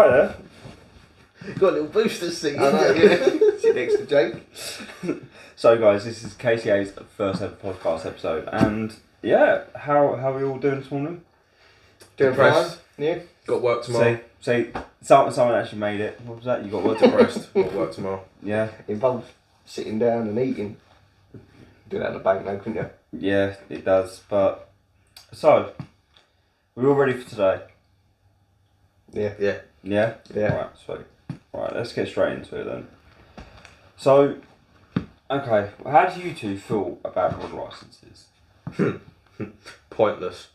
right there. Got a little booster seat. I know, yeah. Sit next to Jake. So guys, this is KCA's first ever podcast episode, and yeah, how are we all doing this morning? Doing fine. Depressed. Yeah. Got work tomorrow. See, someone actually made it. What was that? You got work tomorrow? Depressed. Got work tomorrow. Yeah. Involves sitting down and eating. Do that in the bank though, couldn't you? Yeah, it does. But so, we're all ready for today. Yeah. Yeah. Yeah. Yeah. Right. Sweet. Right. Let's get straight into it then. So, okay, how do you two feel about road licenses? Pointless.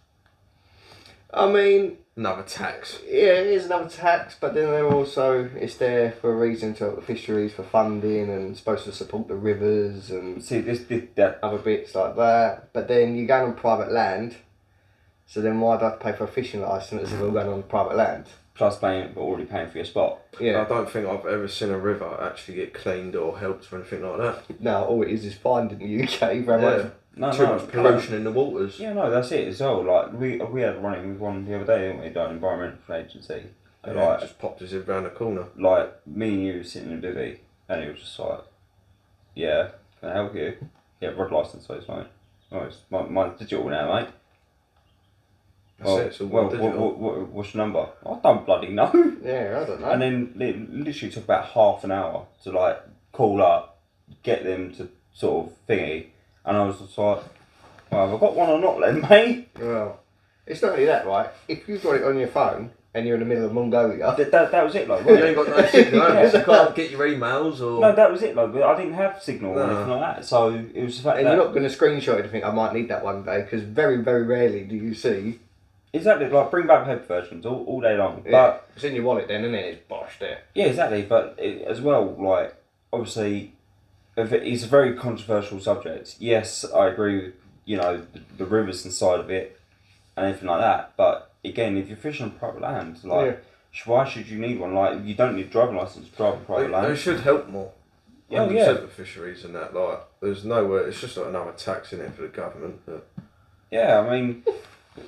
I mean, Another tax. yeah, it is another tax, but then they're also, it's there for a reason to help the fisheries for funding and supposed to support the rivers and See, that. other bits like that. But then you're going on private land, so then why do I have to pay for a fishing licence if we're going on private land? Plus already paying for your spot. Yeah. I don't think I've ever seen a river actually get cleaned or helped or anything like that. No, all it is fined in the UK for how much. No, Too much pollution in the waters. Yeah, no, that's it as well. Like we had running with one the other day, didn't we? Down environmental agency. Yeah, Like, just popped his head round the corner. like me and you were sitting in a bivvy, and it was just like, yeah, can I help you? Yeah, road licence, please, mate. Oh, it's mine's digital now, mate. That's it. It's all digital. What's your number? I don't bloody know. Yeah, I don't know. And then it literally took about half an hour to like call up, get them to sort of thingy, and I was just like, well, have I got one or not then, mate? Well, it's not only that, right? If you've got it on your phone and you're in the middle of Mongolia, That was it, like. You ain't got no signal, have you? Yeah. So you can't get your emails or... No, that was it, like, I didn't have signal or No. anything like that, so it was the fact and that... you're not going to screenshot it and think, I might need that one day, because very, very rarely do you see. Exactly, like, bring back paper versions all day long, Yeah, but... it's in your wallet then, isn't it? It's bosh there. Yeah, exactly, but as well, like, obviously, it's a very controversial subject. Yes, I agree with, you know, the rivers inside of it and everything like that, but again, if you're fishing on private land, like, why should you need one? Like, you don't need a driving licence to drive on private land. They should help more. Yeah, 100% yeah. for fisheries and that. Like, there's nowhere. It's just like another tax in it for the government. But Yeah, I mean,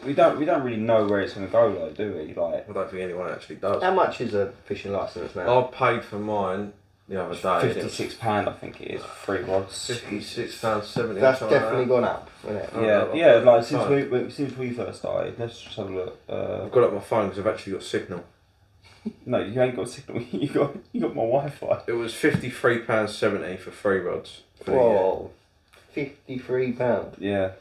we don't really know where it's going to go, though, do we? Like, I don't think anyone actually does. How much is a fishing licence now? I paid for mine the other day. £56, I think it is, for 3 rods. £56.70. That's definitely gone up, isn't it? Yeah, like since we first started. Let's just have a look. I've got it on my phone because I've actually got signal. No, you ain't got signal. You got my Wi-Fi. It was £53.70 for 3 rods. For the year. Whoa, £53. Yeah,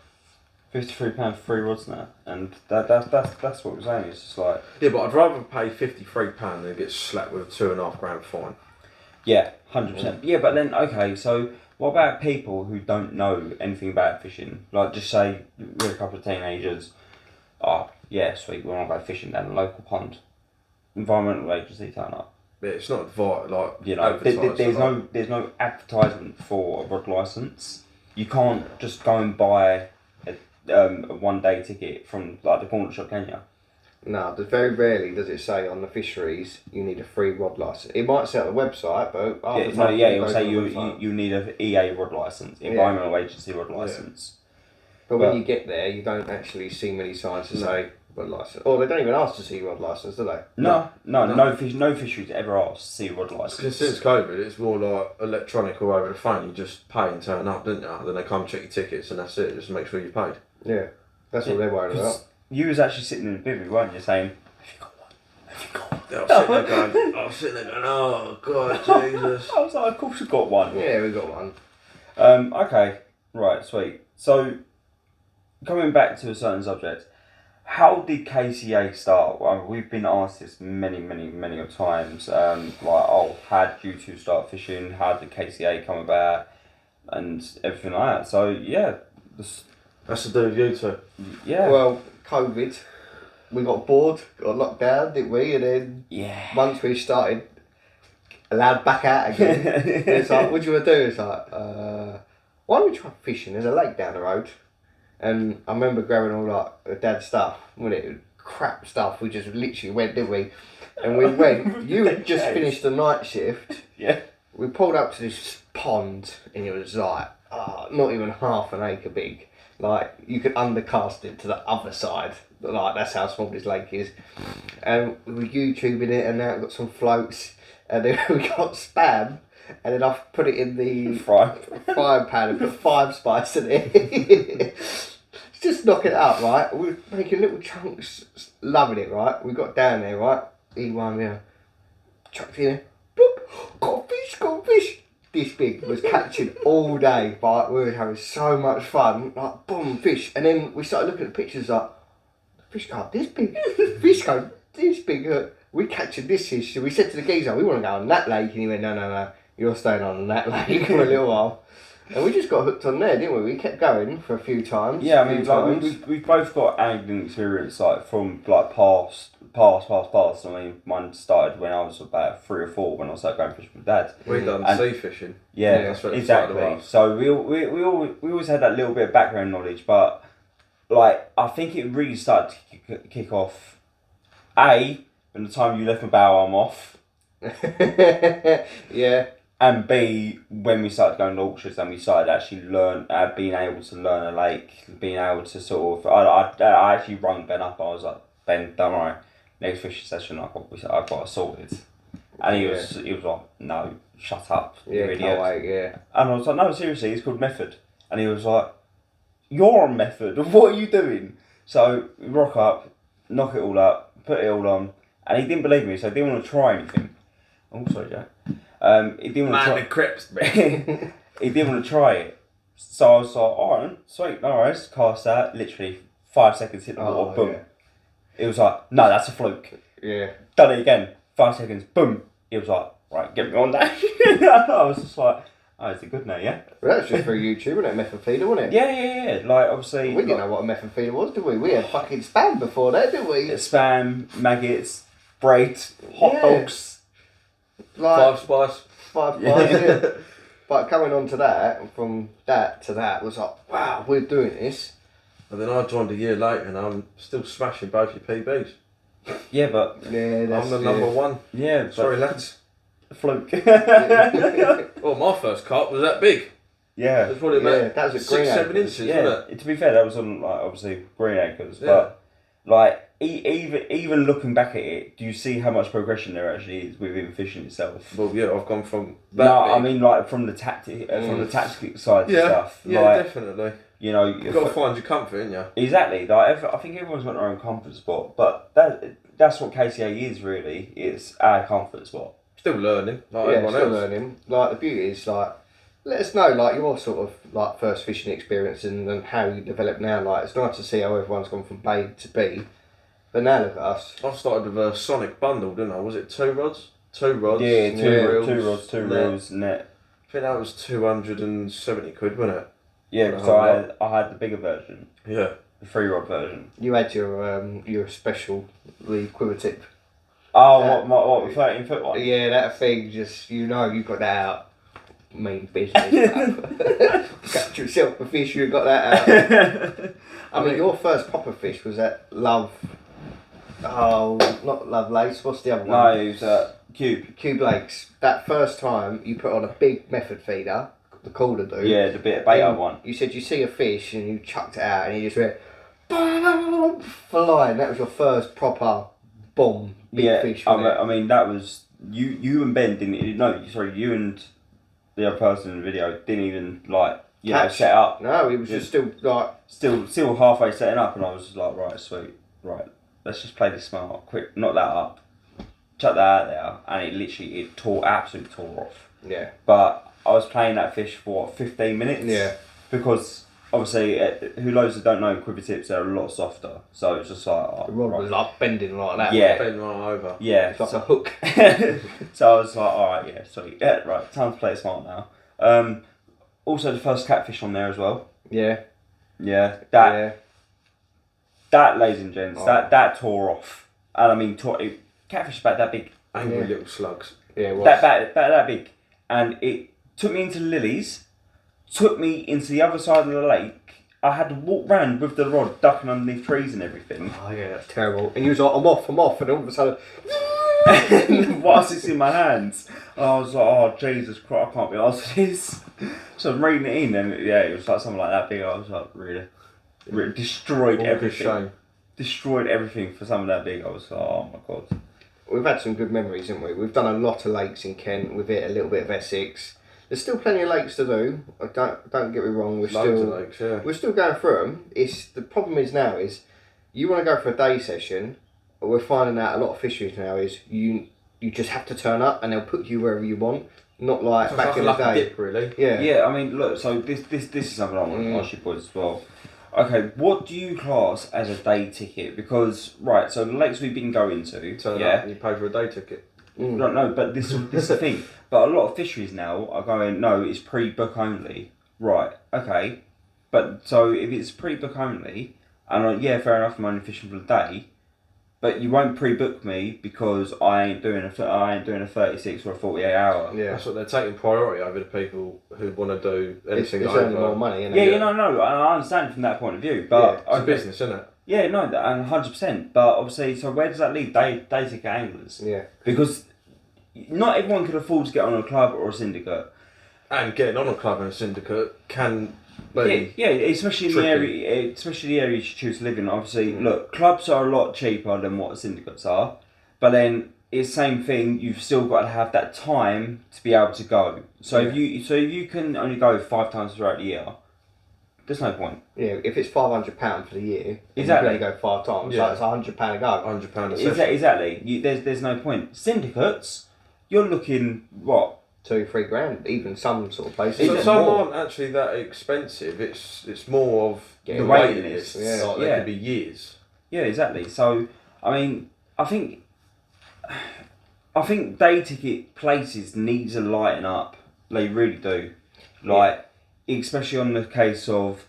£53 for 3 rods now, and that's what we're saying. It's just like, Yeah, but I'd rather pay £53 than get slapped with a £2.5 fine. yeah, 100%. Yeah, but then okay, so what about people who don't know anything about fishing? Like, just say we're a couple of teenagers. Oh, yeah, sweet. We want to go fishing down a local pond. Environmental agency turn up. Yeah, it's not like You know, advertised, there's no advertisement for a rod license. You can't just go and buy a 1 day ticket from like the corner shop, can you? No, very rarely does it say on the fisheries you need a free rod licence. It might say on the website, but half the time It'll goes say on the website. you need a EA rod license, environmental agency rod license. But when you get there, you don't actually see many signs to say rod licence. Or they don't even ask to see rod licence, do they? No fisheries ever asked to see rod Because license. since COVID, it's more like electronic or over the phone. You just pay and turn up, don't you? Then they come check your tickets and that's it. Just make sure you paid. Yeah, that's all they're worried about. You was actually sitting in the bivvy, weren't you, saying, "Have you got one? Have you got one?" I was sitting there going, oh God, Jesus. I was like, "Of course, we've got one." Yeah, we got one. Okay, right, sweet. So, coming back to a certain subject, how did KCA start? Well, we've been asked this many of times. How did you two start fishing? How did KCA come about? And everything like that. So, yeah. That's to do with you two. Yeah. Well, COVID, we got bored, got locked down, didn't we? And then once we started, allowed back out again. It's like, what do you want to do? It's like, why don't we try fishing? There's a lake down the road. And I remember grabbing all like dad's stuff, wasn't it? Crap stuff. We just literally went, didn't we? And we went, you had just finished the night shift. Yeah. We pulled up to this pond and it was like, not even half an acre big. Like, you could undercast it to the other side. Like, that's how small this lake is. And we were YouTubing it, and now we've got some floats, and then we got Spam, and then I've put it in the frying pan and put 5 spice in it. Just knock it up, right? We're making little chunks, loving it, right? We got down there, right? E1, yeah. Chucked in there. Boop, got a fish. This big, was catching all day, but we were having so much fun. Like, boom, fish. And then we started looking at the pictures, like, fish go this big, fish go this big. We catching this fish. So we said to the geezer, we want to go on that lake. And he went, no, you're staying on that lake for a little while. And we just got hooked on there, didn't we? We kept going for a few times. Yeah, I mean, like, we've both got angling experience, like, from, like, past. I mean, mine started when I was about 3 or 4 when I started going fishing with Dad. We done sea fishing. Yeah, that's what exactly. So we always had that little bit of background knowledge, but, like, I think it really started to kick off, A, from the time you left my bow arm off. Yeah. And B, when we started going to auctions and we started actually being able to learn a lake, being able to sort of, I actually rung Ben up. I was like, Ben, don't worry, next fishing session I've got it sorted. And he was like, no, shut up, you idiot. Can't wait, yeah. And I was like, no, seriously, it's called Method. And he was like, you're on Method, what are you doing? So we rock up, knock it all up, put it all on, and he didn't believe me, so he didn't want to try anything. Oh, sorry, Jack. He didn't want to try. The crips, He didn't want to try it. So I was like, alright, sweet, no worries, cast that, literally 5 seconds, hit the water, boom. Yeah. It was like, no, that's a fluke. Yeah. Done it again, 5 seconds, boom. He was like, right, get me on that. I was just like, oh, is it good now, yeah? Well, that was just for YouTube, wasn't it? Method feeder, wasn't it? Yeah. Like, obviously. We didn't know what a method feeder was, did we? We had fucking Spam before that, didn't we? Spam, maggots, braid, hot dogs. Like, 5 spice. 5 spice, yeah. But coming on to that, from that to that, was like, wow, we're doing this. And then I joined a year later and I'm still smashing both your PBs. Yeah, but. Yeah, that's I'm the number 1. Yeah, sorry, lads. Fluke. Well, my first carp was that big. Yeah. It was probably about that was a 6-7 inches, wasn't it? To be fair, that was on, like, obviously green acres, Yeah. but like even looking back at it, do you see how much progression there actually is within fishing itself? Well, yeah, I've gone from that No, big. I mean, like, from the tactical side yeah, of stuff. yeah, like, definitely. You know, You've got to find your comfort, ain't you? Exactly. Like, I think everyone's got their own comfort spot, but that's what KCA is really. It's our comfort spot. Still learning, like yeah, everyone still else. learning. Like, the beauty is, like, let us know, like, your sort of, like, first fishing experience and how you develop now. Like, it's nice to see how everyone's gone from A to B. But now look at us. I started with a Sonic bundle, didn't I? Was it 2 rods? 2 rods. Yeah, two reels, two reels, net. I think that was 270 quid, wasn't it? Yeah, because I had the bigger version, Yeah. the 3-rod version. You had your special, the quiver tip. Oh, what 13-foot one? Yeah, that thing, just, you know, you got that out. Mean business. Catch yourself a fish, you got that out. I mean, your first proper fish was that Love. Oh, not Lovelace. What's the other one? No, it was Cube. Cube Lakes. That first time you put on a big method feeder, the cooler dude. Yeah, the bit of beta and one. You said you see a fish and you chucked it out and you just went flying. That was your first proper boom big fish. I mean that was you and Ben didn't. No, sorry, you and the other person in the video didn't even like set up. No, he was just still like still halfway setting up, and I was just like, right, sweet, right, let's just play this smart, quick, knock that up, chuck that out there, and it absolutely tore off. Yeah. But I was playing that fish for what, 15 minutes. Yeah. Because obviously, who knows that don't know quiver tips, they're a lot softer, so it's just like the rod was like bending like that. Yeah. Bending right over. Yeah. It's like a hook. So I was like, alright, yeah, sweet. Yeah, right, time to play it smart now. Also the first catfish on there as well. Yeah. Yeah. Yeah. That, ladies and gents, that tore off. And I mean, catfish about that big. Angry little slugs. Yeah, it was. That big. And it took me into Lily's, took me into the other side of the lake. I had to walk round with the rod, ducking underneath trees and everything. Oh yeah, that's terrible. And you was like, I'm off, and all of a sudden... Whilst it's in my hands, I was like, oh Jesus Christ, I can't be asked for this. So I'm reading it in, and yeah, it was like something like that big. I was like, really destroyed everything. Shame. destroyed everything for something that big. I was like, oh my god. We've had some good memories, haven't we? We've done a lot of lakes in Kent. We've hit a little bit of Essex. There's still plenty of lakes to do. Don't get me wrong. Loads of lakes, yeah. We're still going through them. The problem is now is you want to go for a day session. But we're finding out a lot of fisheries now is you just have to turn up and they'll put you wherever you want. Not like back in the day. Dip, really. Yeah. Yeah, I mean, look. So this is something I want to ask you boys as well. Okay, what do you class as a day ticket? Because right, so the lakes we've been going to, Turn up and you pay for a day ticket. No, but this is the thing. But a lot of fisheries now are going, no, it's pre-book only. Right, okay. But so if it's pre-book only, and fair enough, I'm only fishing for the day, but you won't pre-book me because I ain't doing a 36 or a 48 hour. Yeah. That's what they're taking priority over the people who want to do anything it's over. earning more money, isn't Yeah, it? no, I understand from that point of view, but It's a business, isn't it? Yeah, no, and 100%. But obviously, so where does that leave day ticket anglers? Yeah. Because not everyone can afford to get on a club or a syndicate. And getting on a club and a syndicate can be Yeah, especially in the tricky. area, especially the areas you choose to live in. Obviously, look, clubs are a lot cheaper than what syndicates are, but then it's the same thing. You've still got to have that time to be able to go. So if you can only go 5 times throughout the year, there's no point. Yeah, if it's £500 for the year, Exactly. you can only go 5 times. Yeah. So it's £100 a go. £100 a session. Exactly. There's no point. Syndicates, you're looking what? 2-3 grand, even some sort of places. So it some more? aren't actually that expensive. It's more of Getting the waiting waiting list. lists. Yeah. Like, they Yeah. could be years. Yeah, exactly. So, I mean, I think day ticket places needs a lighten up. They really do. Like, especially on the case of,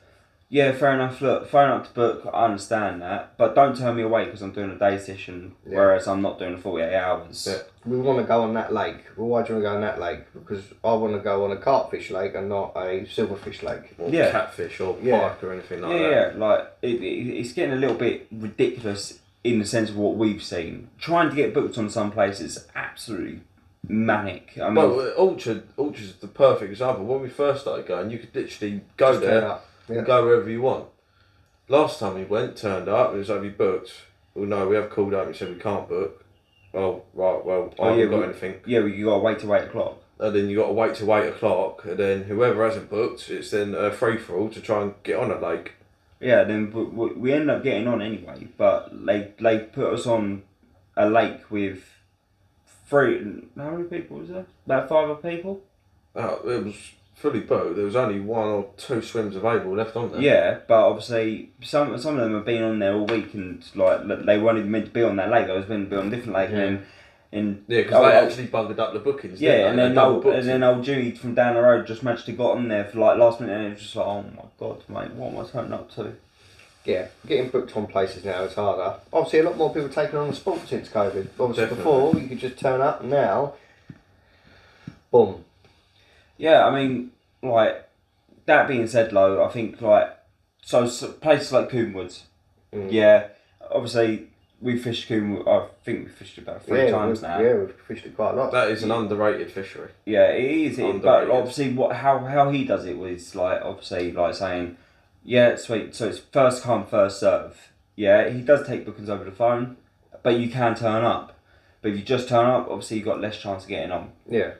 yeah, fair enough. Look, fair enough to book. I understand that, but don't turn me away because I'm doing a day session, whereas I'm not doing 48 hours. Yeah. We want to go on that lake. Well, why do you want to go on that lake? Because I want to go on a carp fish lake and not a silverfish lake. Or Yeah. catfish or Yeah. pike or anything like Yeah, that. yeah. Like it's getting a little bit ridiculous in the sense of what we've seen. Trying to get booked on some places is absolutely manic. I mean, Well, Orchard's the perfect example. When we first started going, you could literally go Just turn there up. Yeah. and go wherever you want. Last time we went, turned up, it was like we booked. Well, no, we have called up and said we can't book. Oh, right, well, I haven't got anything. yeah, you got to wait till 8 o'clock. And then you got to wait till 8 o'clock, and then whoever hasn't booked, it's then a free-for-all to try and get on a lake. Yeah, then we end up getting on anyway, but they put us on a lake with how many people was there? About 5 other people? It was fully booked. There was only 1 or 2 swims available left on there. Yeah, but obviously some of them have been on there all week and like they weren't even meant to be on that lake. They was meant to be on a different lake and Yeah, because they actually buggered up the bookings. yeah, didn't they? and then old Judy from down the road just managed to got on there for like last minute, and it was just like, oh my god, mate, what am I turning up to? Yeah, getting booked on places now is harder. Obviously, a lot more people taking on the sport since COVID. Obviously, Definitely. before you could just turn up, and now, boom. Yeah, I mean, like that being said, though, I think like so places like Coombe yeah, obviously we fished Coombe. I think we fished it about 3 times now. Yeah, we've fished it quite a lot. That is an underrated fishery. Yeah, it is. But Underrated. obviously, how he does it was like obviously like saying, yeah, sweet. So it's first come, first serve. Yeah, he does take bookings over the phone, but you can turn up. But if you just turn up, obviously you got less chance of getting on. Yeah.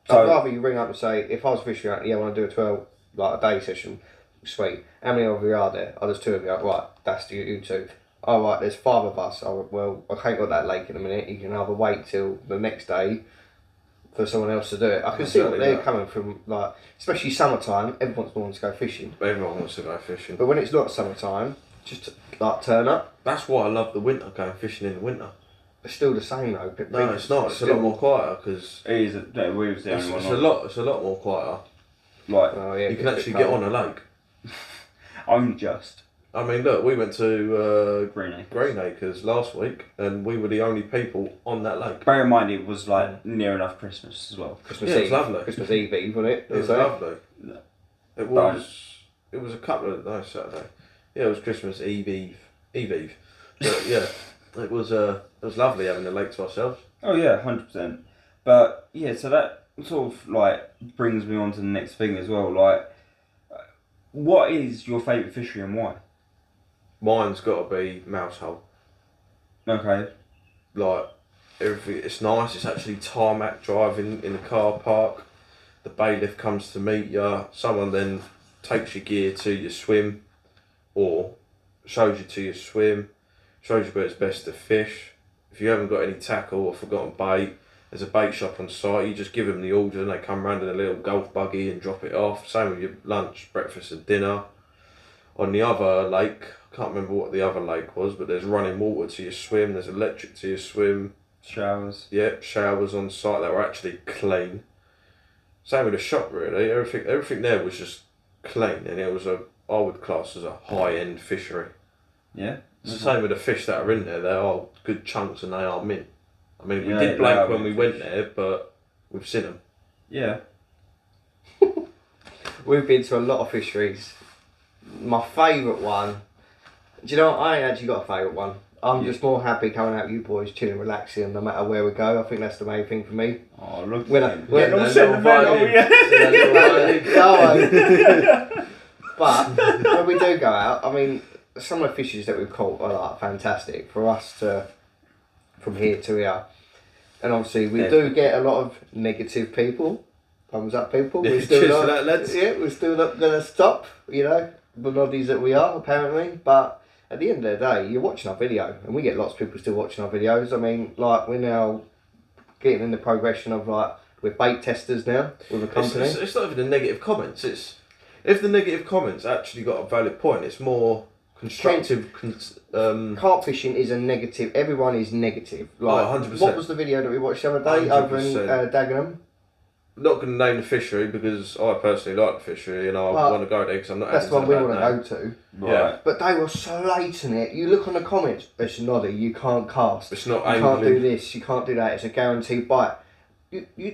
So- I'd rather you ring up and say, if I was fishing out, I want to do a 12, like a day session, sweet. How many of you are there? Oh, there's 2 of you. Right, that's you 2. Oh, right, there's 5 of us. Oh, well, I can't go to that lake in a minute. You can either wait till the next day for someone else to do it. I can see what Exactly they're that. coming from, like, especially summertime, everyone wants to go fishing. Everyone wants to go fishing. But when it's not summertime, just like turn up. That's why I love the winter, going fishing in the winter. It's still the same though. No, it's not. It's a lot more quieter because It is. No, we was the only it's one. a lot more quieter. Like Oh, yeah, You can actually get on a lake. I'm just I mean, look, we went to Green Acres. Green Acres last week, and we were the only people on that lake. Bear in mind, it was like near enough Christmas as well. Christmas Yeah, Eve. it's lovely. Christmas Eve, wasn't it? It was Is that? lovely. It was. It was a couple of no Saturday. Yeah, it was Christmas Eve. But yeah, it was lovely having the lake to ourselves. Oh yeah, 100%. But yeah, so that sort of like brings me on to the next thing as well. Like, what is your favourite fishery and why? mine's got to be mouse hole. Okay. Like, everything, it's nice. It's actually tarmac driving in the car park. The bailiff comes to meet you. Someone then takes your gear to your swim, or shows you to your swim, shows you where it's best to fish. If you haven't got any tackle or forgotten bait, there's a bait shop on site. You just give them the order and they come round in a little golf buggy and drop it off. Same with your lunch, breakfast and dinner. On the other lake, I can't remember what the other lake was, but there's running water to your swim, there's electric to your swim. Showers. Yep, showers on site that were actually clean. Same with the shop really, everything there was just clean, and it was I would class as a high-end fishery. Yeah. It's the same with the fish that are in there, they are good chunks and they are mint. I mean, we Yeah, did blank they are when we mint went fish. there, but we've seen them. Yeah. We've been to a lot of fisheries. My favourite one, do you know what? I ain't actually got a favourite one. I'm just more happy coming out with you boys, chilling, relaxing, no matter where we go. I think that's the main thing for me. Oh, look. When I- when Getting all I- sentimental, little yeah. But when we do go out, I mean, some of the fishes that we've caught are like fantastic for us to, from here to here. And obviously we do get a lot of negative people, thumbs up people. Yeah, We're still cheers not, for that, lads. Yeah, we're still not going to stop, you know, the noddies that we are apparently. But at the end of the day, you're watching our video, and we get lots of people still watching our videos. I mean, like, we're now getting in the progression of, like, we're bait testers now with a company. It's not even the negative comments, it's if the negative comments actually got a valid point, it's more constructive. Carp fishing is a negative. Everyone is negative. Like, 100%. what was the video that we watched the other day over in 100%. Dagenham? Not going to name the fishery because I personally like the fishery and I want to go there because I'm not. That's the one we want to name. go to. Yeah. But they were slating it. You look on the comments. It's noddy. You can't cast. It's not You can't do angling. this. You can't do that. It's a guaranteed bite.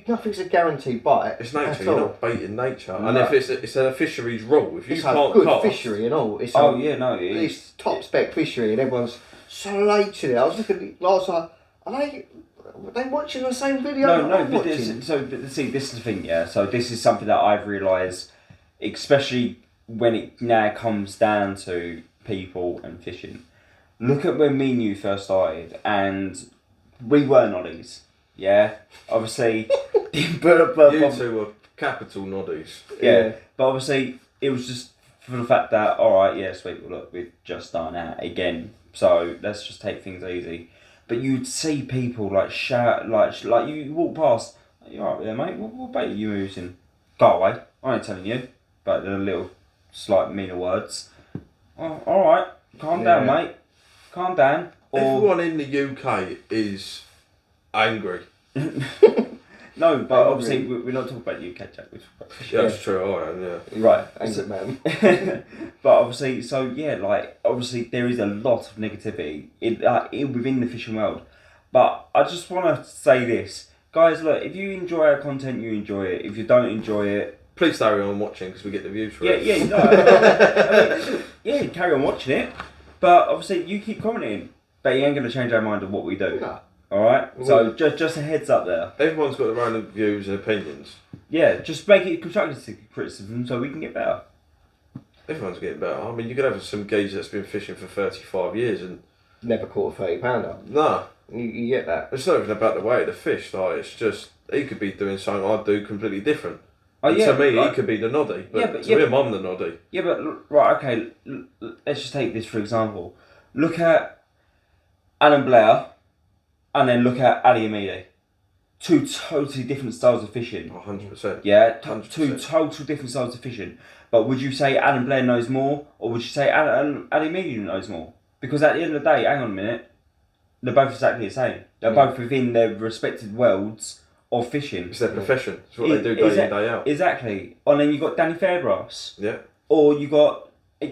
Nothing's a guaranteed bite. It's nature. at You're all. not baiting nature. No. And if it's a fishery's rule, if you It's a can't good cast, fishery and all. It's Oh, a, yeah, no. It's top spec fishery and everyone's slating it. I was looking at it last night. Are they watching the same video No, that I'm but watching? see, this is the thing, yeah. So this is something that I've realised, especially when it now comes down to people and fishing. Look at when me and you first started, and we were noddies, yeah. Obviously, you two were capital noddies. yeah. But obviously, it was just for the fact that all right, yeah, sweet. Well, look, we're just starting out again, so let's just take things easy. But you'd see people like shout, like you walk past. You alright there, mate? What bait are you using? Go away! I ain't telling you. But the little slight meaner words. Oh, all right, calm down, mate. Calm down. Or Everyone in the UK is angry. no, but obviously we're not talking about UK, Jack. We're talking about fishing. Yeah, that's true. I am. Yeah. Right. Angry man. But obviously, so yeah, like obviously there is a lot of negativity within the fishing world. But I just want to say this, guys. Look, if you enjoy our content, you enjoy it. If you don't enjoy it, Please carry on watching because we get the views for yeah, it. no, I mean, yeah, carry on watching it. But obviously, you keep commenting. But you ain't gonna change our mind of what we do. No. All right. So just a heads up there. Everyone's got their own views and opinions. Yeah, just make it constructive criticism so we can get better. Everyone's getting better. I mean, you could have some geezer that's been fishing for 35 years and Never caught a 30-pounder. nah, You get that. it's not even about the weight of the fish. Like, it's just he could be doing something I do completely different. Oh And yeah. to me, like- he could be the noddy, but, Yeah, but- to yeah, him, I'm the noddy. Yeah, but right, okay. Let's just take this for example. Look at Alan Blair, and then look at Ali Amidi. Two totally different styles of fishing. 100%. Yeah, 100%. two total different styles of fishing. But would you say Alan Blair knows more, or would you say Ali Amidi knows more? Because at the end of the day, hang on a minute, they're both exactly the same. They're both within their respective worlds of fishing. It's their profession. It's what they do day in, day out. Exactly. And then you got Danny Fairbrass. Yeah. Or you got Ali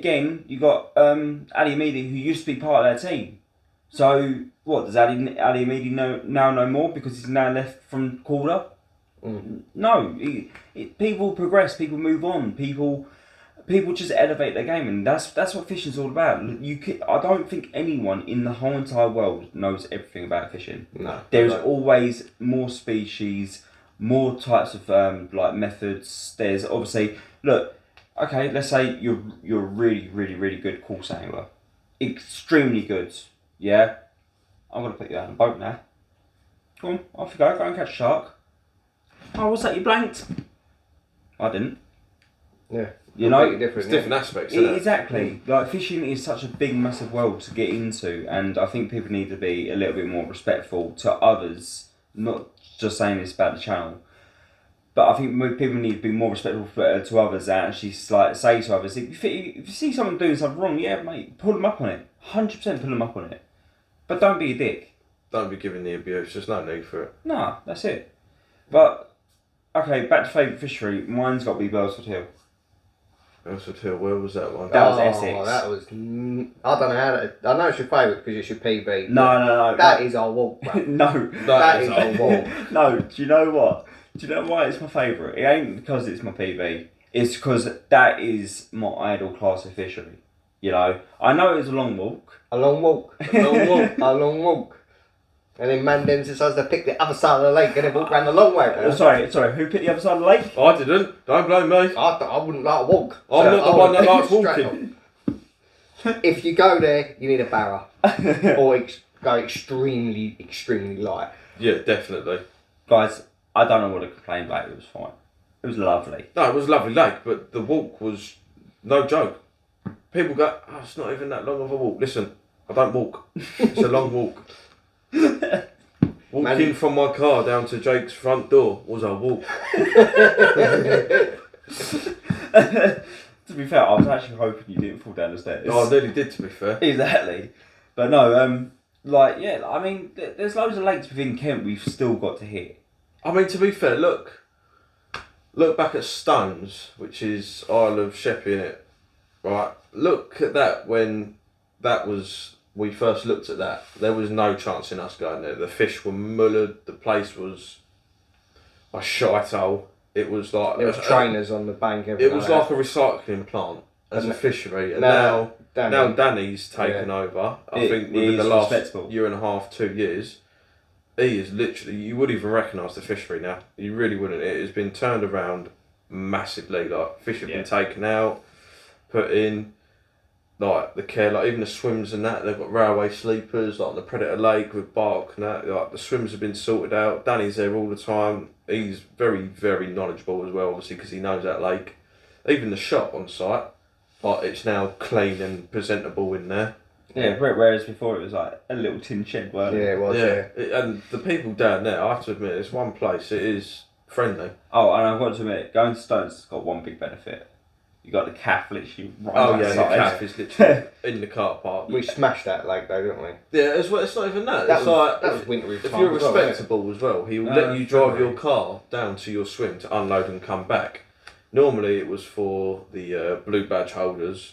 Amidi, who used to be part of their team. So what does Ali Amidi now know more because he's now left from Calder? No, people progress, people move on, people just elevate their game, and that's what fishing's all about. I don't think anyone in the whole entire world knows everything about fishing. No. There's always more species, more types of like methods. There's obviously look. Okay, let's say you're a really, really, really good course angler. extremely good. Yeah, I'm gonna put you out on a boat now. Go on, off you go. Go and catch a shark. Oh, what's that? You blanked? I didn't. Yeah. You know, Completely It's different. different aspects, isn't it? exactly. Like fishing is such a big, massive world to get into, and I think people need to be a little bit more respectful to others. Not just saying this about the channel, but I think people need to be more respectful to others and actually like say to others, if you see someone doing something wrong, yeah, mate, pull them up on it. 100% pull them up on it, but don't be a dick. Don't be giving the abuse. There's no need for it. Nah, that's it. But okay, back to favourite fishery. Mine's got to be Beresford Hill. Beresford Hill, where was that one? That was Essex. That was. I don't know how to. I know it's your favourite because it's your PB. No. That is our walk, bro. No. That is our walk. No, do you know what? Do you know why it's my favourite? It ain't because it's my PB. It's because that is my idle class of fishery. You know, I know it's a long walk. A long walk. A long walk. A long walk. And then man then decides to pick the other side of the lake and then walk round the long way. Sorry, who picked the other side of the lake? I didn't. Don't blame me. I wouldn't like to walk. I'm So not the I one would that likes straight walking. on. If you go there, you need a barra. Or go extremely, extremely light. Yeah, definitely. Guys, I don't know what to complain about. It was fine. It was lovely. No, it was a lovely lake, but the walk was no joke. People go, oh, it's not even that long of a walk. Listen, I don't walk. It's a long walk. Walking from my car down to Jake's front door was a walk. To be fair, I was actually hoping you didn't fall down the stairs. Oh, I nearly did, to be fair. Exactly. But no, like, yeah, I mean, there's loads of lakes within Kent we've still got to hit. I mean, to be fair, look back at Stones, which is Isle of Sheppey, innit? Right, look at that when we first looked at that. There was no chance in us going there. The fish were mullered, the place was a shithole. It was like... There was trainers on the bank. It was like a recycling plant as a fishery. And now Danny's taken over. I think within the last year and a half, 2 years, he is literally... You wouldn't even recognise the fishery now. You really wouldn't. It has been turned around massively. Like, fish have been taken out, put in... Like the care, like even the swims and that, they've got railway sleepers, like on the Predator Lake with bark and that. Like the swims have been sorted out. Danny's there all the time. He's very, very knowledgeable as well, obviously, because he knows that lake. Even the shop on site, like it's now clean and presentable in there. Yeah, whereas before it was like a little tin shed, weren't it? Yeah, it was. Yeah. And the people down there, I have to admit, it's one place. It is friendly. Oh, and I've got to admit, going to Stones has got one big benefit. You got the calf literally right The outside. calf is literally in the car park. We smashed that lake though, didn't we? Yeah, it's not even that. That It's was, like that was winter if time you're as well, respectable as well, he will let you drive your car down to your swim to unload and come back. Normally it was for the blue badge holders,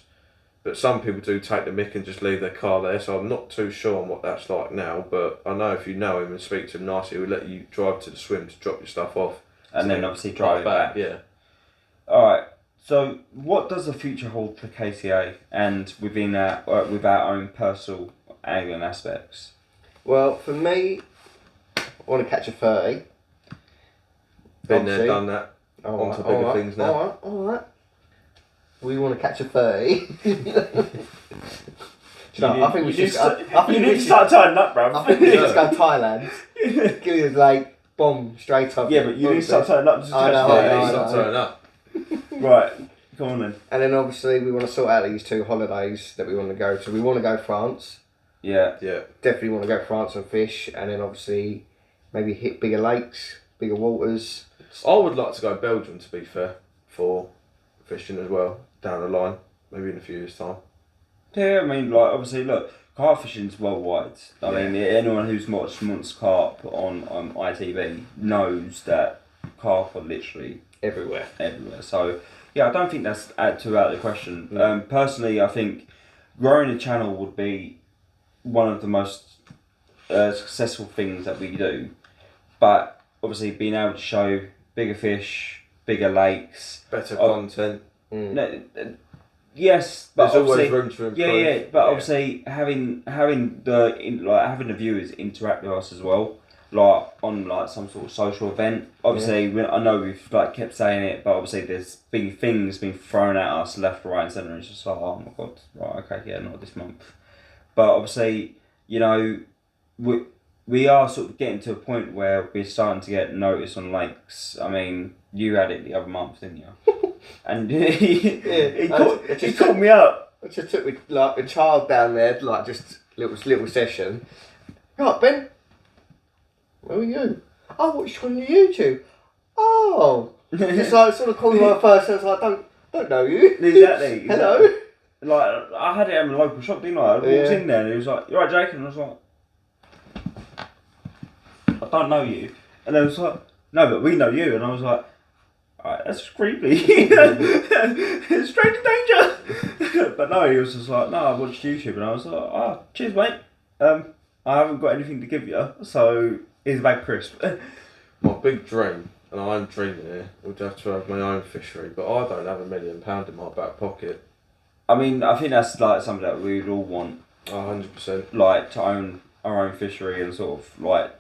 but some people do take the mick and just leave their car there, so I'm not too sure on what that's like now, but I know if you know him and speak to him nicely, he'll let you drive to the swim to drop your stuff off. And then obviously drive it back. Yeah. Alright, so what does the future hold for KCA and within with our own personal angling aspects? Well, for me, I want to catch a 30. Been there, done that. Oh, On to bigger things now. Alright. We want to catch a 30. I think we should. You need to start turning up, bruv. I think we should just go Thailand. Give us like bomb straight up. Yeah, but you need to start turning up. I know. Stop turning up. Right, come on then. And then obviously we want to sort out these 2 holidays that we want to go to. We want to go France. Yeah. Definitely want to go France and fish, and then obviously maybe hit bigger lakes, bigger waters. I would like to go Belgium, to be fair, for fishing as well, down the line, maybe in a few years' time. Yeah, I mean, like, obviously, look, carp fishing's worldwide. I mean, anyone who's watched Monster Carp on ITV knows that carp are literally Everywhere. So, yeah, I don't think that's too out of the question. Personally, I think growing a channel would be one of the most successful things that we do. But, obviously, being able to show bigger fish, bigger lakes... Better content. Yes, but there's always obviously, room to improve. but obviously having the viewers interact with us as well, like on like some sort of social event. Obviously, I know we've like kept saying it, but obviously there's big things being thrown at us left, right, and centre. It's just like, oh my god, right, okay, yeah, not this month. But obviously, you know, we are sort of getting to a point where we're starting to get notice on lakes. I mean, you had it the other month, didn't you? And he called me up. I just took like a child down there, like just little session. Right, Ben. Where are you? Oh, watched you on YouTube. Oh, just like sort of called my first. I was like, don't know you. Exactly. Hello. Like, I had it at my local shop, didn't I? I walked in there and he was like, "You right, Jake?" And I was like, "I don't know you." And they was like, "No, but we know you." And I was like, "Alright, that's creepy." Stranger danger. But no, he was just like, "No, I watched YouTube." And I was like, "Oh, cheers, mate. I haven't got anything to give you, so here's a bag crisp." My big dream, and I'm dreaming here, would have to have my own fishery, but I don't have £1 million in my back pocket. I mean, I think that's like something that we would all want. 100%. Like to own our own fishery and sort of like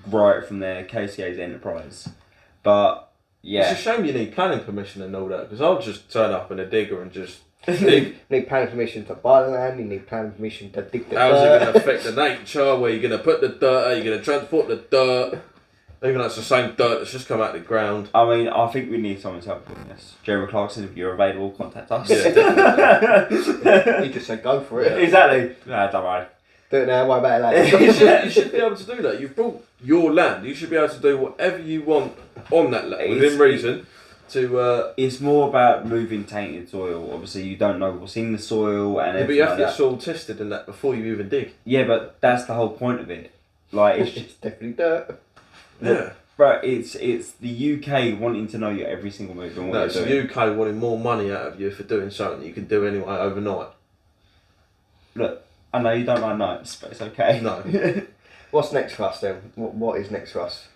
grow it from there, KCA's enterprise. But yeah, It's a shame you need planning permission and all that, because I'll just turn up in a digger and just dig. You need planning permission to buy the land. You need planning permission to dig the How's dirt. it going to affect the nature? Where are you going to put the dirt? Are you going to transport the dirt? Even though it's the same dirt that's just come out of the ground. I mean, I think we need someone to help with this. Jeremy Clarkson, if you're available, contact us. Yeah, He just said go for it. Exactly. Nah, don't worry. Do it now. Worry about it later. you should be able to do that. You've bought your land. You should be able to do whatever you want on that land, within reason. It's more about moving tainted soil. Obviously, you don't know what's in the soil and but everything you have like to get that. soil tested and that before you even dig. Yeah, but that's the whole point of it. Like it's It's definitely dirt. Yeah. But it's the UK wanting to know your every single move and what No, it's you're the doing. UK wanting more money out of you for doing something that you can do anyway overnight. Look, I know you don't like nights, but it's okay. No. What's next for us then? What is next for us?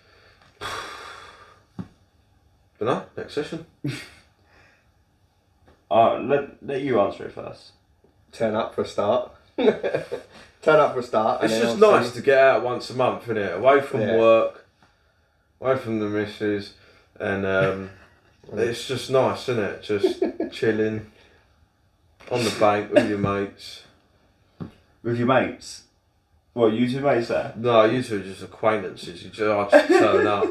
But no, next session. Let you answer it first. Turn up for a start. Turn up for a start. It's and then just obviously- nice to get out once a month, isn't it? Away from work, away from the missus, and it's just nice, isn't it? Just chilling on the bank with your mates. With your mates? What, you two mates there? No, you two are just acquaintances. I just turn up.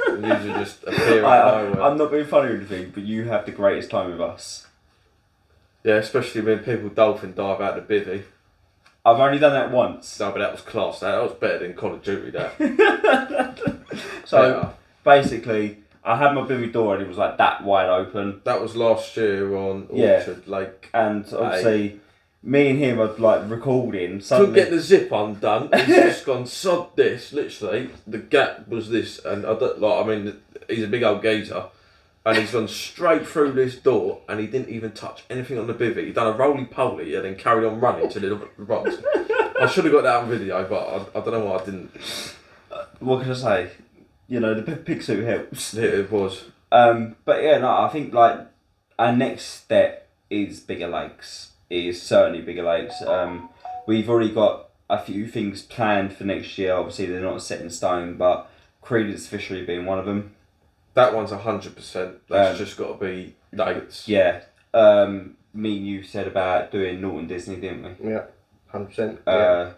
And you two just appear out of nowhere. I'm not being funny or anything, but you have the greatest time with us. Yeah, especially when people dolphin dive out the bivvy. I've only done that once. No, but that was class. That was better than Call of Duty, that. So, basically, I had my bivvy door and it was like that wide open. That was last year on Orchard Lake. And obviously, me and him are like recording. Couldn't Suddenly, get the zip undone. He's just gone, sod this, literally. The gap was this, and he's a big old geezer. And he's gone straight through this door, and he didn't even touch anything on the bivvy. He done a roly-poly and then carried on running till it hit the rocks. I should have got that on video, but I don't know why I didn't. what can I say? You know, the pig suit helps. It was. But yeah, no, I think like our next step is bigger lakes. Is certainly bigger lakes. We've already got a few things planned for next year. Obviously, they're not set in stone, but Credence Fishery being one of them. That one's 100%. That's just got to be dates. Yeah. Me and you said about doing Norton Disney, didn't we? Yeah, 100%.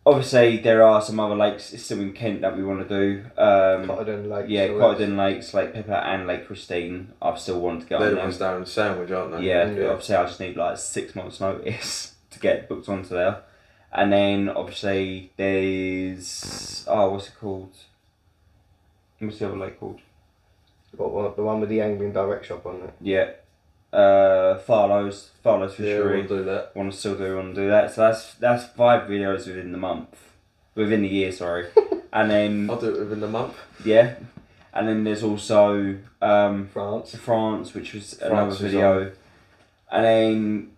Obviously, there are some other lakes still in Kent that we want to do. Cotterdon Lakes. Yeah, Cotterdon Lakes, Lake Pippa and Lake Christine. I've still wanted to go They're on the them. ones down in Sandwich, aren't they? Yeah, Yeah. obviously I just need like 6 months notice to get booked onto there. And then obviously there's, what's it called? What's the other lake called? What, the one with the angling direct shop on it. Yeah. Farlow's Yeah, Fishery. we'll do that. Want to do that. So that's 5 videos within the year, sorry. And then I'll do it within the month. yeah, and then there's also France. which was France another is video, and then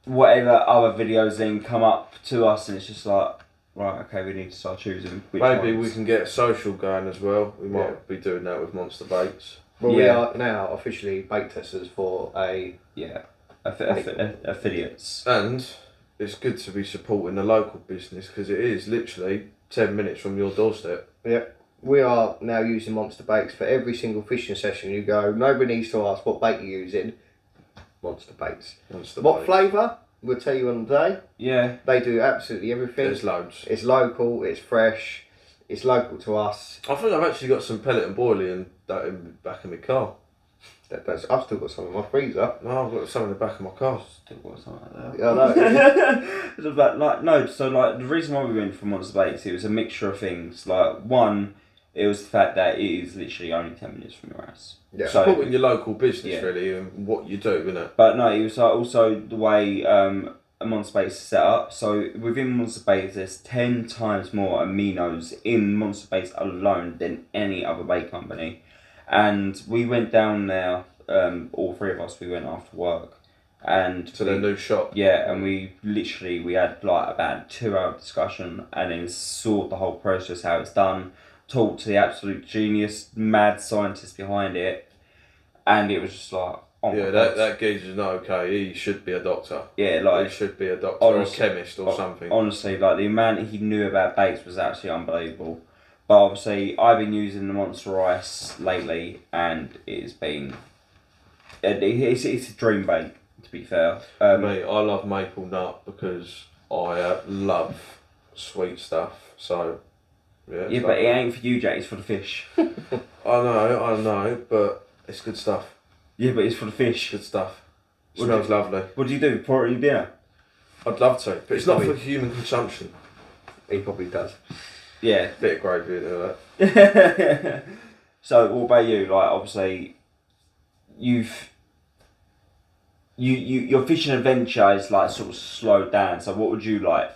whatever other videos then come up to us, and it's just like, right, okay, we need to start choosing which Maybe ones. we can get a social going as well. We might Yeah. be doing that with Monster Baits. Well, we Yeah. are now officially bait testers for a... Yeah, affiliates. And it's good to be supporting the local business because it is literally 10 minutes from your doorstep. Yeah. We are now using Monster Baits for every single fishing session. You go, nobody needs to ask what bait you're using. Monster Baits. Monster What Baits. flavour? we'll tell you on the day. Yeah. They do absolutely everything. There's loads. It's local, it's fresh, it's local to us. I think I've actually got some pellet and boilie and that in the back of my car. I've still got some in my freezer. No, I've got some in the back of my car. Still got something like that. Yeah, I know. It was like no, so like the reason why we went for Monster Baits, it was a mixture of things. Like one, it was the fact that it is literally only 10 minutes from your house. Yeah. So, Supporting your local business Yeah. really and what you do, innit? but no, it was like also the way a Monster Baits is set up. So within Monster Baits, there's 10 times more aminos in Monster Baits alone than any other bait company. And we went down there, all three of us, we went after work. And To their new shop. yeah, and we had like about a 2-hour discussion and then saw the whole process, how it's done, talked to the absolute genius, mad scientist behind it, and it was just like, oh my Yeah, God. that geezer's not okay. He should be a doctor. Yeah, He like should be a doctor honestly- or a chemist or something. honestly, like the amount he knew about baits was absolutely unbelievable. But obviously, I've been using the Monster Ice lately, and it's been it's a dream bait, to be fair. Me, I love maple nut because I love sweet stuff. So, yeah. it's Yeah, but lovely. it ain't for you, Jake. It's for the fish. I know, but it's good stuff. Yeah, but it's for the fish. Good stuff. What Smells do you- lovely. What do you do? Pour it in your dinner? I'd love to, but it's not for Probably- human consumption. He probably does. Yeah. Bit of gravy into that. So what about you? Like obviously, your fishing adventure is like sort of slowed down. So what would you like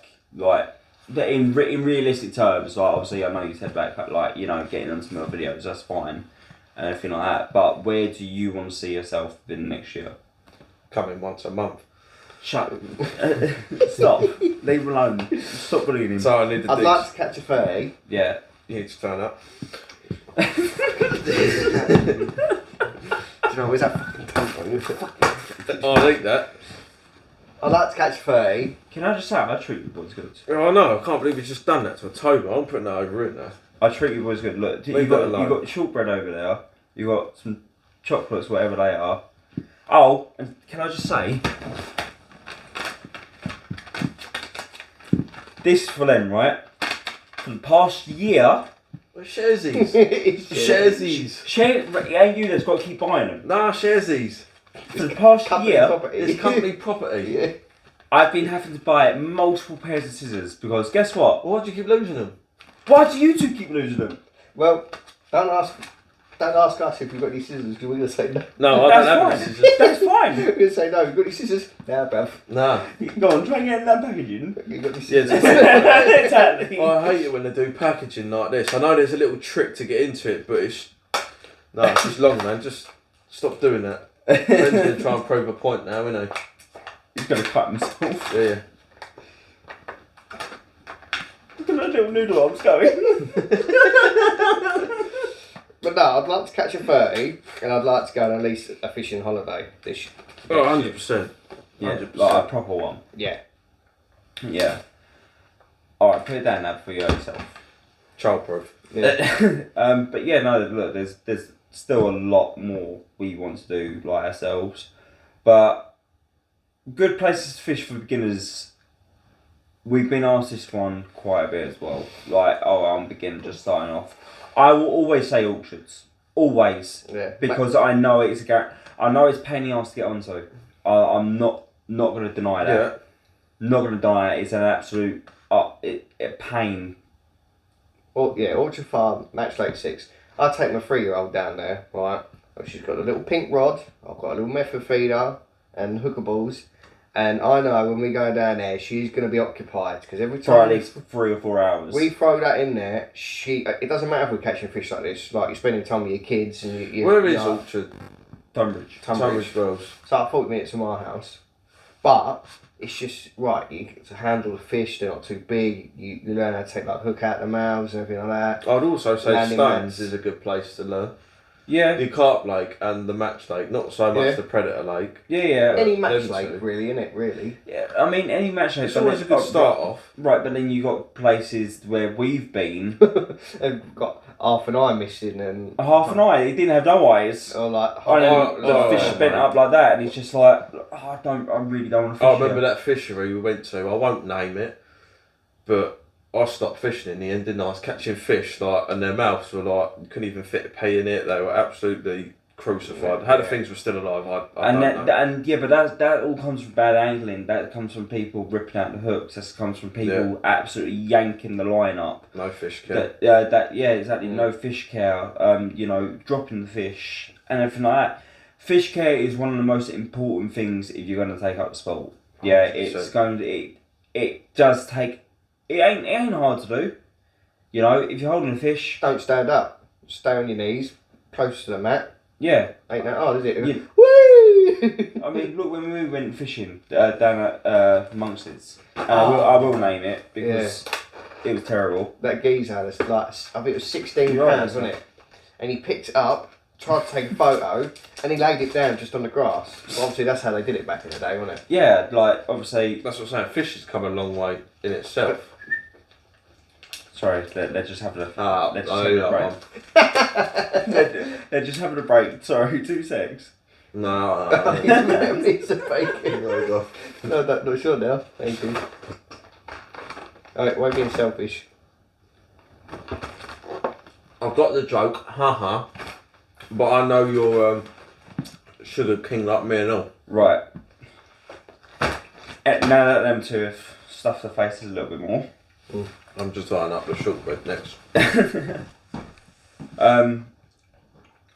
in realistic terms? Like obviously, I know you said about like getting on some other videos. That's fine and everything like that. But where do you want to see yourself in next year? Coming once a month. Shut. Stop. Leave him alone. Stop bullying him. So I need the I'd digs. like to catch a 30. Yeah. You need to turn up. Do you know, where's that fucking tank on? You fucking- Oh, I think that. I'd like to catch a 30. Can I just say I treat you boys good? Oh, no, I can't believe he's just done that to a toba. I'm putting that over it now. I treat you boys good. Look, you Leave got it alone. shortbread over there. You got some chocolates, whatever they are. Oh, and can I just say, this is for them, right? For the past year, Sharesies. It's Sharesies. share. It ain't you that's got to keep buying them. Nah, sharesies. For the past company year, property. It's company property. Yeah. I've been having to buy multiple pairs of scissors because guess what? Why do you keep losing them? Why do you two keep losing them? Well, don't ask us if we've got any scissors because we're going to say no. No, I That's don't have fine. any scissors. That's fine. We're going to say no. You've got any scissors? Nah, bruv. Nah. Go on, try and get that packaging. You've got any Yeah, scissors? Exactly. I hate it when they do packaging like this. I know there's a little trick to get into it, but it's just long, man. Just stop doing that. Ben's going to try and prove a point now, isn't He's going to cut himself. he? Yeah. Look at that little noodle arms going. But no, I'd like to catch a 30 and I'd like to go on at least a fishing holiday this year. Oh, 100%. Yeah, 100%. like a proper one. Yeah. Yeah. Alright, put it down now for yourself. Childproof. Yeah. But yeah, no, look, there's still a lot more we want to do like ourselves. But good places to fish for beginners. We've been asked this one quite a bit as well. Like, oh, I'm a beginner just starting off. I will always say orchards. Always. Yeah. Because I know it's I know it's a pain in the arse to get onto. I'm not going to deny that. Yeah. Not going to deny it. It's an absolute pain. Orchard Farm, Match Lake 6. I take my 3-year-old down there, right? She's got a little pink rod, I've got a little method feeder and hooker balls. And I know when we go down there, she's going to be occupied because every For at time least 3 or 4 hours. we throw that in there, it doesn't matter if we're catching fish like this, like you're spending time with your kids and you Where is Orchard? Tunbridge. Tunbridge. Wells. So 40 minutes from our house. But it's just right, you get to handle the fish, they're not too big, you learn how to take like hook out the mouths and everything like that. I'd also say Landing Stones mats. is a good place to learn. The carp lake and the match lake, not so much the predator lake. Yeah. Any match lake, really, innit? Really. Yeah, I mean, any match lake. It's always a good start off. Right, but then you got places where we've been. And got half an eye missing and... Half an eye? He didn't have no eyes. Or like... the fish bent up like that, and he's just like, I really don't want to fish. I remember that fishery we went to, I won't name it, but I stopped fishing in the end, didn't I? I was catching fish, and their mouths were like, you couldn't even fit a pea in it. They were absolutely crucified. How the things were still alive, I don't know. But that all comes from bad angling. That comes from people ripping out the hooks. That comes from people absolutely yanking the line up. No fish care. Exactly. No fish care. Dropping the fish and everything like that. Fish care is one of the most important things if you're going to take up the sport. Yeah, 100%. It does take. It ain't hard to do. If you're holding a fish, don't stand up. Stay on your knees, close to the mat. Yeah. Ain't that hard, is it? Yeah. Woo! I mean, look, when we went fishing down at Monks's, I will name it because it was terrible. That geezer, that's like, I think it was 16 pounds, wasn't it? And he picked it up, tried to take a photo, and he laid it down just on the grass. But obviously, that's how they did it back in the day, wasn't it? Yeah, obviously. That's what I'm saying. Fish has come a long way in itself. Sorry, they're just having a break. They're just having a break. Sorry, 2 secs. No. It's a bacon. No, not sure now. Thank you. Alright, why being selfish? I've got the joke, haha. But I know you're sugar king like me and all. Right. Now that them two have stuffed their faces a little bit more. I'm just tying up the sugar bed next. I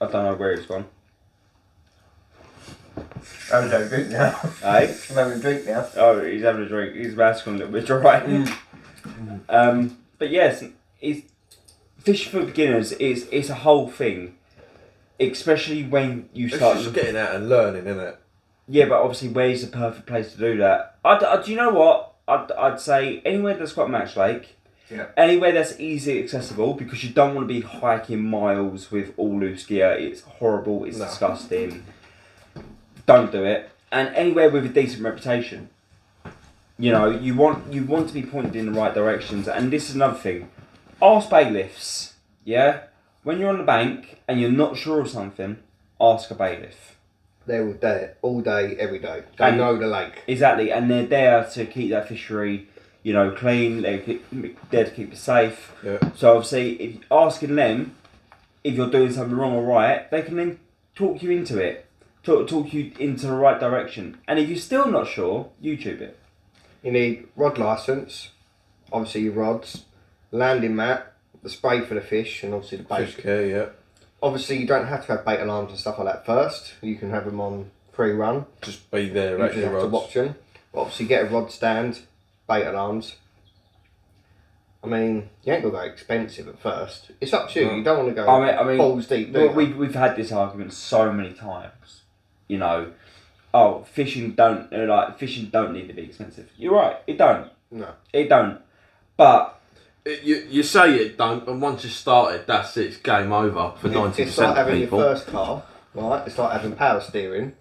don't know where it's gone. I'm having a drink now. Hey? I'm having a drink now. Oh, he's having a drink. His mouth's gone a little bit dry. But yes, fishing for beginners is a whole thing. Especially when you start... It's just getting out and learning, isn't it? Yeah, but obviously where's the perfect place to do that? Do you know what? I'd say anywhere that's got a match lake. Yeah. Anywhere that's easily accessible, because you don't want to be hiking miles with all loose gear. It's horrible. It's disgusting. Don't do it. And anywhere with a decent reputation. You want to be pointed in the right directions. And this is another thing. Ask bailiffs. Yeah? When you're on the bank and you're not sure of something, ask a bailiff. They're all day, every day. They know the lake. Exactly. And they're there to keep that fishery clean, they're there to keep it safe. Yeah. So obviously, if asking them if you're doing something wrong or right, they can then talk you into it, talk you into the right direction. And if you're still not sure, YouTube it. You need rod licence, obviously your rods, landing mat, the spray for the fish, and obviously the bait. Fish care, yeah. Obviously, you don't have to have bait alarms and stuff like that first. You can have them on free run. Just be there, you just have to watch them. Obviously, get a rod stand. Bait alarms. I mean, you ain't gonna go expensive at first. It's up to you. You don't want to go balls deep. We've had this argument so many times. Fishing don't need to be expensive. You're right. It don't. No. It don't. But you say it don't, and once you started, that's it. It's game over for 90% of people. It's like having your first car, right? It's like having power steering,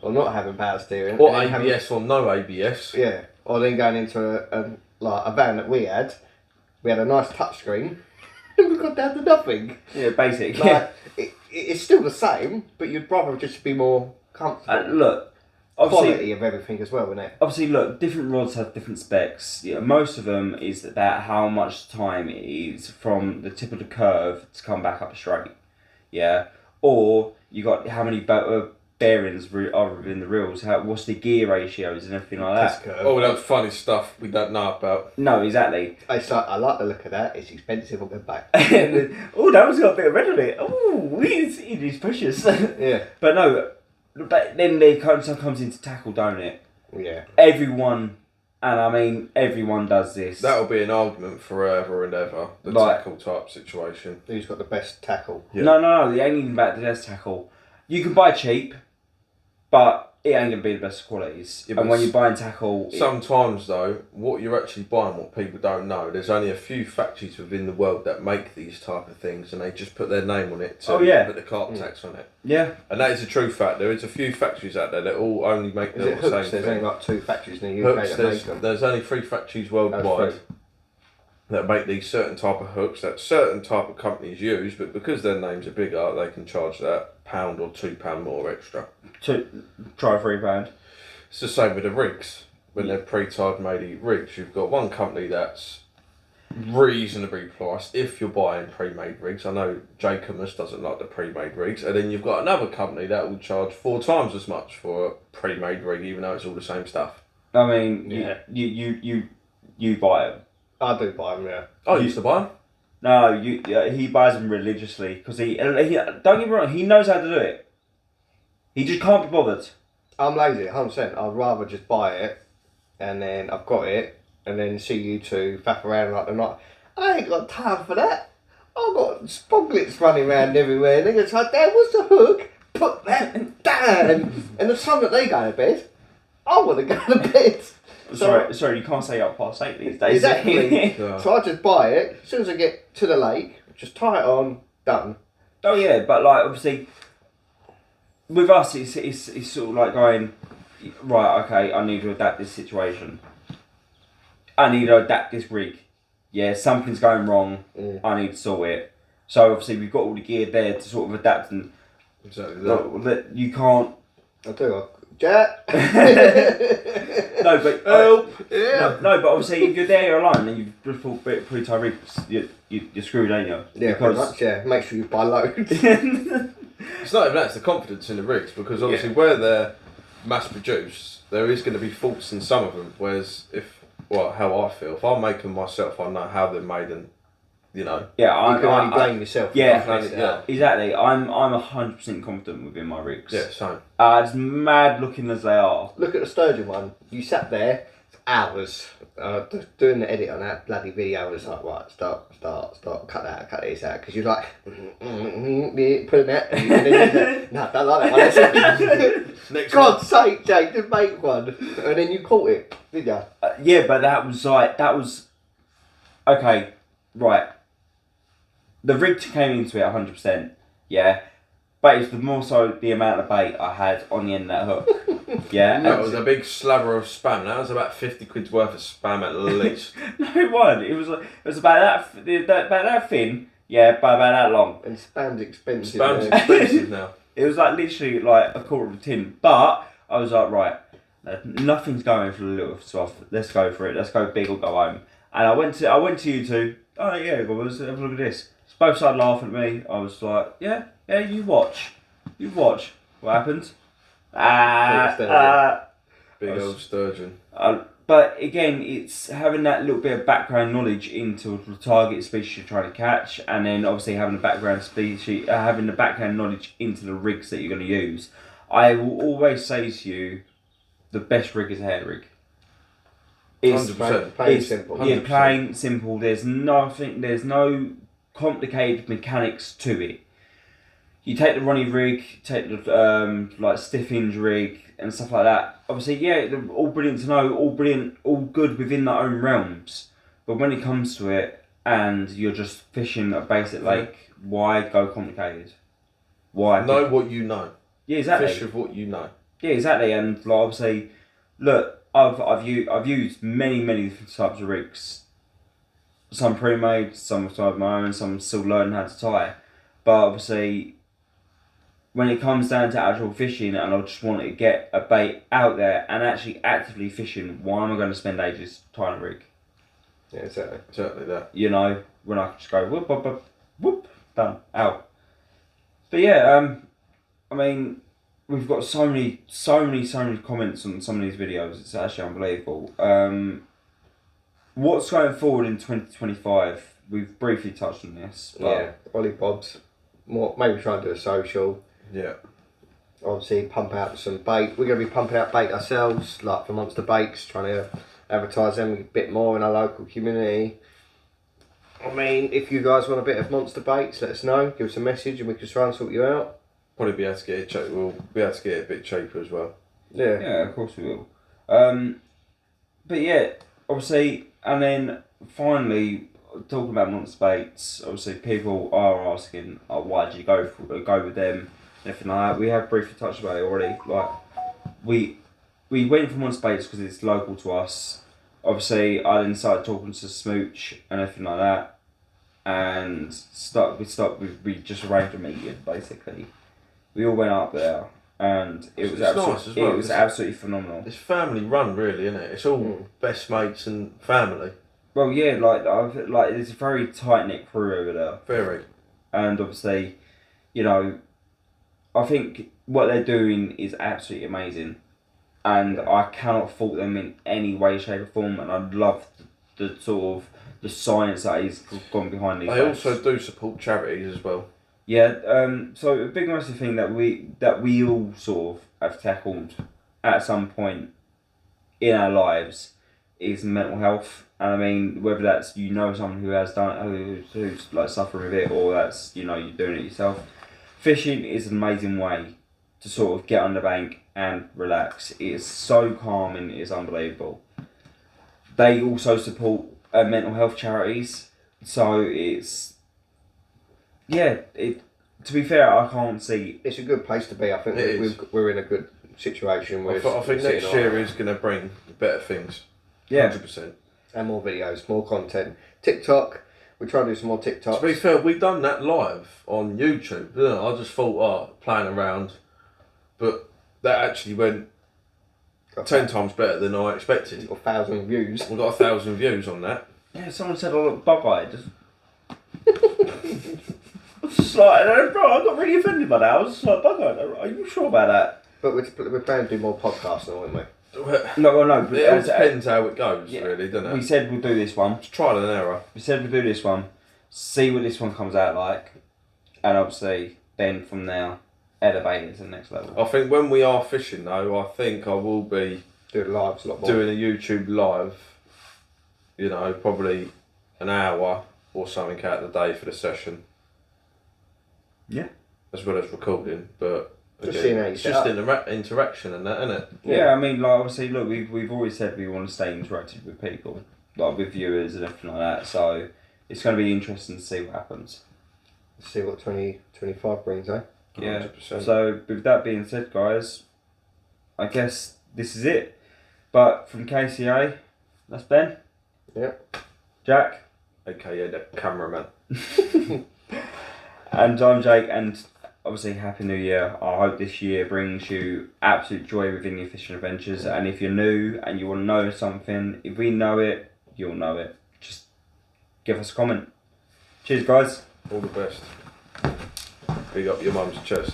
or not having power steering, or ABS or no ABS. Yeah. Or then going into a van that we had a nice touchscreen, and we got down to nothing. Yeah, basic. It's still the same, but you'd rather just be more comfortable. Look, quality of everything as well, isn't it? Obviously, look, different rods have different specs. Most of them is about how much time it is from the tip of the curve to come back up straight. Yeah, or you got how many bearings are within the reels, what's the gear ratios and everything like that. Oh, that's funny stuff we don't know about. No, exactly. I like the look of that. It's expensive on the back. Oh, that one's got a bit of red on it. Oh, it's precious. Yeah. But no, but then they comes into tackle, don't it? Yeah. Everyone does this. That'll be an argument forever and ever. The tackle type situation. Who's got the best tackle? Yeah. No. It ain't even about the best tackle. You can buy cheap. But it ain't gonna be the best qualities. Yeah, and when you're buying tackle, sometimes though, what you're actually buying, what people don't know, there's only a few factories within the world that make these type of things, and they just put their name on it to put the Carp tax on it. Yeah. And that is a true fact. There is a few factories out there that all only make the same There's thing. only like 2 factories in the UK Hooks, that make them. there's only 3 factories worldwide that make these certain type of hooks that certain type of companies use, but because their names are bigger, they can charge that £1 or £2 more extra. Try £3. It's the same with the rigs. When they're pre-tied made rigs, you've got one company that's reasonably priced if you're buying pre-made rigs. I know Jacobus doesn't like the pre-made rigs, and then you've got another company that will charge 4 times as much for a pre-made rig, even though it's all the same stuff. I mean, you buy them. I do buy them, yeah. I used to buy them. No, he buys them religiously because he don't get me wrong, he knows how to do it. He just can't be bothered. I'm lazy, 100%. I'd rather just buy it, and then I've got it, and then see you two faff around like the night. I ain't got time for that. I've got spoglets running around everywhere, and they go, Dad, what's the hook? Put that down. And the time that they go to bed, I want to go to bed. Sorry, you can't say 8:08 these days. Exactly. So I just buy it, as soon as I get to the lake, just tie it on, done. Oh yeah, but like obviously, with us, it's sort of like going, right, okay, I need to adapt this situation. I need to adapt this rig. Yeah, something's going wrong. I need to sort it. So obviously we've got all the gear there to sort of adapt and. Exactly that you can't. I do. Jack. No, but help. No, but obviously if you're there alone and you've just pulled pre-tie rigs, you're screwed, ain't you? Yeah, pretty much. Yeah, make sure you buy loads. It's not even that, it's the confidence in the rigs, because obviously where they're mass produced, there is going to be faults in some of them. Whereas how I feel, if I make them myself, I know how they're made, and Yeah, you can only blame yourself. Yeah, exactly. I'm 100% confident within my rigs. Yeah, same. As mad looking as they are. Look at the sturgeon one. You sat there for hours doing the edit on that bloody video. I was like, right, stop, cut this out, because you're like, putting that, and then you're like, no, I don't like that one. Next God's sake, Jake, just make one, and then you caught it, did you? Yeah, but that was okay, right. The rig came into it 100%, yeah, but it's more so the amount of bait I had on the end of that hook, yeah. That was a big slabber of spam. That was about 50 quid's worth of spam at least. No, it wasn't. It was about that thin, yeah, but about that long. And spam's expensive. Spam's expensive now. It was like literally like a quarter of a tin, but I was like, right, nothing's going for the little stuff. Let's go for it. Let's go big or go home. And I went to you two. Oh yeah, well, let's have a look at this. Both started laughing at me. I was like, yeah, you watch. What happened? Big old sturgeon. But again, it's having that little bit of background knowledge into the target species you're trying to catch, and then obviously having the background knowledge into the rigs that you're going to use. I will always say to you, the best rig is a hair rig. It's 100%. Plain simple. Yeah, plain simple. There's no complicated mechanics to it. You take the Ronnie rig, take the like stiff hinge rig and stuff like that. Obviously, yeah, they're all brilliant to know, all brilliant, all good within their own realms. But when it comes to it, and you're just fishing a basic lake, why go complicated? Why? Know what you know. Yeah, exactly. Fish with what you know. Yeah, exactly. And like, obviously, look, I've used many different types of rigs. Some pre-made, some of my own, some still learning how to tie. But obviously, when it comes down to actual fishing, and I just want to get a bait out there and actually actively fishing, why am I going to spend ages tying a rig? Yeah, exactly. Certainly that. You know, when I can just go whoop, whoop, whoop, whoop, done, out. But yeah, I mean, we've got so many comments on some of these videos. It's actually unbelievable. What's going forward in 2025? We've briefly touched on this. But Yeah, Ollie Bob's. More, maybe try and do a social. Yeah. Obviously, pump out some bait. We're going to be pumping out bait ourselves, like for Monster Baits, trying to advertise them a bit more in our local community. I mean, if you guys want a bit of Monster Baits, let us know. Give us a message and we can try and sort you out. Probably be able to get it cheap. We'll be able to get it a bit cheaper as well. Yeah. Yeah, of course we will. But yeah, obviously, and then finally talking about monster baits. Obviously, people are asking, "Oh, why did you go with them?" And everything like that. We have briefly touched about it already. Like we went for monster baits because it's local to us. Obviously, I then started talking to Smooch and everything like that, and we just arranged a meeting basically. We all went up there, and it was It's nice as well, it was 'cause absolutely phenomenal. It's family run, really, isn't it? It's all best mates and family. Well, yeah, like it's a very tight knit crew over there, Very. and obviously, you know, I think what they're doing is absolutely amazing, and I cannot fault them in any way, shape, or form. And I love the sort of the science that is gone behind these. They also do support charities as well. Yeah. So a big massive thing that we all sort of have tackled at some point in our lives is mental health. And I mean, whether that's someone who has done who's like suffering with it, or that's you're doing it yourself. Fishing is an amazing way to sort of get on the bank and relax. It's so calming. It's unbelievable. They also support mental health charities, so it's to be fair, I can't see. It's a good place to be. I think we're in a good situation. I think next year is going to bring better things. Yeah. 100%. And more videos, more content. TikTok. We try to do some more TikToks. To be fair, we done that live on YouTube. I just thought, playing around, but that actually went 10 times better than I expected. Got 1,000 views. We got 1,000 views on that. Yeah, someone said I look bug-eyed. I was just like, bro, I got really offended by that. I was just like, bug-eyed. Are you sure about that? But we're planning to do more podcasts now, aren't we? No. But it all depends how it goes, really, doesn't it? We said we'll do this one. It's trial and error. We said we'll do this one, see what this one comes out like, and obviously then from there, elevate it to the next level. I think when we are fishing though, I think I will be doing lives a lot more. Doing a YouTube live, probably an hour or something out of the day for the session. Yeah. As well as recording, but just seeing how you it's just interaction and that, isn't it? Yeah, I mean, like obviously, look, we've always said we want to stay interactive with people, like with viewers and everything like that. So it's going to be interesting to see what happens. See what 2025 brings, eh? Yeah. 100%. So with that being said, guys, I guess this is it. But from KCA, that's Ben. Yep. Jack. AKA the cameraman. And I'm Jake, and obviously Happy New Year. I hope this year brings you absolute joy within your fishing adventures. And if you're new and you want to know something, if we know it, you'll know it. Just give us a comment. Cheers, guys. All the best. Big up your mum's chest.